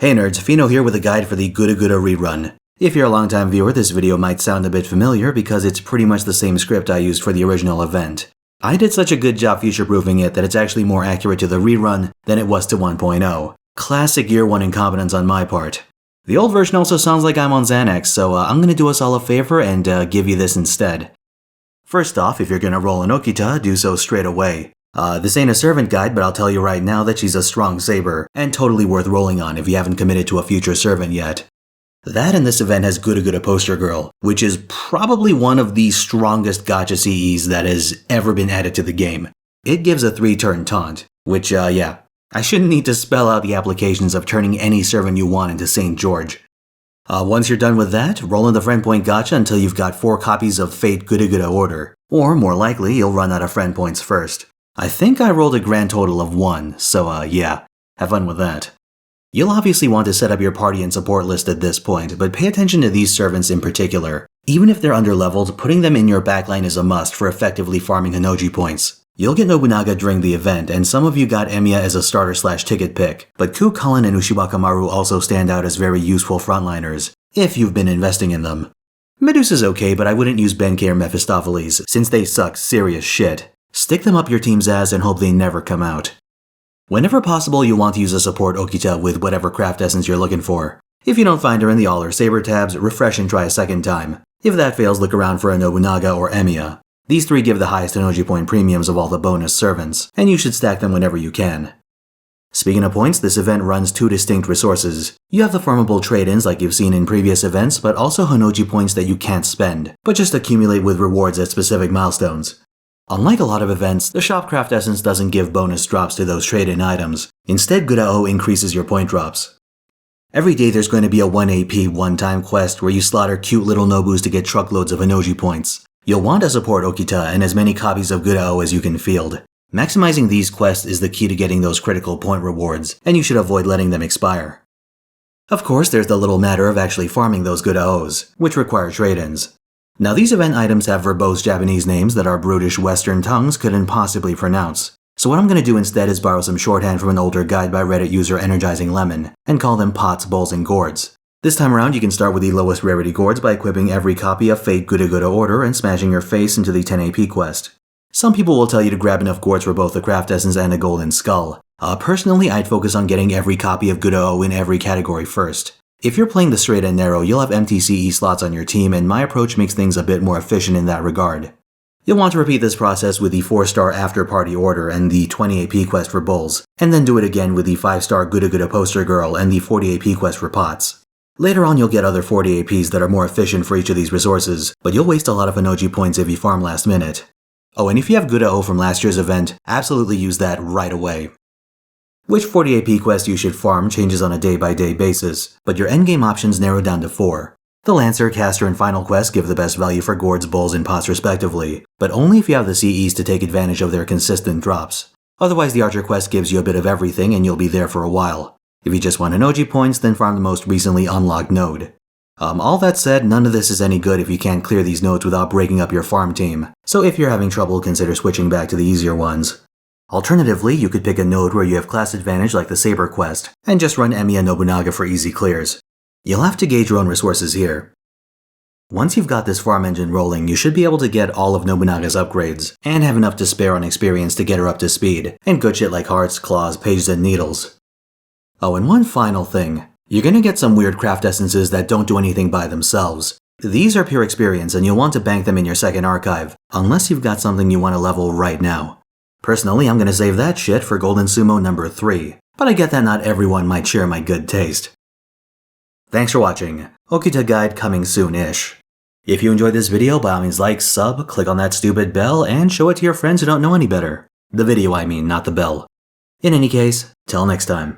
Hey nerds, Fino here with a guide for the GUDAGUDA rerun. If you're a longtime viewer, this video might sound a bit familiar because it's pretty much the same script I used for the original event. I did such a good job future-proofing it that it's actually more accurate to the rerun than it was to 1.0. Classic year 1 incompetence on my part. The old version also sounds like I'm on Xanax, so I'm gonna do us all a favor and give you this instead. First off, if you're gonna roll an Okita, do so straight away. This ain't a servant guide, but I'll tell you right now that she's a strong saber, and totally worth rolling on if you haven't committed to a future servant yet. That and this event has GUDAGUDA Poster Girl, which is probably one of the strongest gacha CEs that has ever been added to the game. It gives a 3-turn taunt, which, yeah, I shouldn't need to spell out the applications of turning any servant you want into St. George. Once you're done with that, roll in the friend point gacha until you've got 4 copies of Fate GUDAGUDA Order, or more likely, you'll run out of friend points first. I think I rolled a grand total of 1, so yeah, have fun with that. You'll obviously want to set up your party and support list at this point, but pay attention to these servants in particular. Even if they're underleveled, putting them in your backline is a must for effectively farming Honnoji points. You'll get Nobunaga during the event, and some of you got Emiya as a starter/ticket pick, but Ku Cullen and Ushiwaka also stand out as very useful frontliners, if you've been investing in them. Medusa's okay, but I wouldn't use Benkei or Mephistopheles, since they suck serious shit. Stick them up your team's ass and hope they never come out. Whenever possible, you'll want to use a support Okita with whatever craft essence you're looking for. If you don't find her in the All or Saber tabs, refresh and try a second time. If that fails, look around for a Nobunaga or Emiya. These 3 give the highest Honnoji point premiums of all the bonus servants, and you should stack them whenever you can. Speaking of points, this event runs 2 distinct resources. You have the farmable trade-ins like you've seen in previous events, but also Honnoji points that you can't spend, but just accumulate with rewards at specific milestones. Unlike a lot of events, the shop craft essence doesn't give bonus drops to those trade-in items. Instead, GUDAO increases your point drops. Every day there's going to be a 1 AP one-time quest where you slaughter cute little Nobus to get truckloads of Honnoji points. You'll want to support Okita and as many copies of GUDAO as you can field. Maximizing these quests is the key to getting those critical point rewards, and you should avoid letting them expire. Of course, there's the little matter of actually farming those GUDAOs, which require trade-ins. Now these event items have verbose Japanese names that our brutish Western tongues couldn't possibly pronounce. So what I'm going to do instead is borrow some shorthand from an older guide by Reddit user Energizing Lemon, and call them pots, bowls, and gourds. This time around you can start with the lowest rarity gourds by equipping every copy of Fate GUDAGUDA Order and smashing your face into the 10 AP quest. Some people will tell you to grab enough gourds for both the craft essence and a golden skull. Personally, I'd focus on getting every copy of GUDAO in every category first. If you're playing the straight and narrow, you'll have empty CE slots on your team, and my approach makes things a bit more efficient in that regard. You'll want to repeat this process with the 4-star after party order and the 20 AP quest for bulls, and then do it again with the 5-star GUDAGUDA Poster Girl and the 40 AP quest for pots. Later on you'll get other 40 APs that are more efficient for each of these resources, but you'll waste a lot of Honnoji points if you farm last minute. Oh, and if you have GUDAO from last year's event, absolutely use that right away. Which 40 AP quest you should farm changes on a day-by-day basis, but your endgame options narrow down to 4. The Lancer, Caster, and Final Quest give the best value for gourds, bowls, and pots respectively, but only if you have the CEs to take advantage of their consistent drops. Otherwise, the Archer Quest gives you a bit of everything and you'll be there for a while. If you just want Honnoji points, then farm the most recently unlocked node. All that said, none of this is any good if you can't clear these nodes without breaking up your farm team, so if you're having trouble, consider switching back to the easier ones. Alternatively, you could pick a node where you have class advantage like the Saber quest, and just run Emiya Nobunaga for easy clears. You'll have to gauge your own resources here. Once you've got this farm engine rolling, you should be able to get all of Nobunaga's upgrades, and have enough to spare on experience to get her up to speed, and good shit like hearts, claws, pages, and needles. Oh, and one final thing. You're gonna get some weird craft essences that don't do anything by themselves. These are pure experience, and you'll want to bank them in your second archive, unless you've got something you want to level right now. Personally, I'm gonna save that shit for Golden Sumo number 3, but I get that not everyone might share my good taste. Thanks for watching. Okita guide coming soon-ish. If you enjoyed this video, by all means like, sub, click on that stupid bell, and show it to your friends who don't know any better. The video I mean, not the bell. In any case, till next time.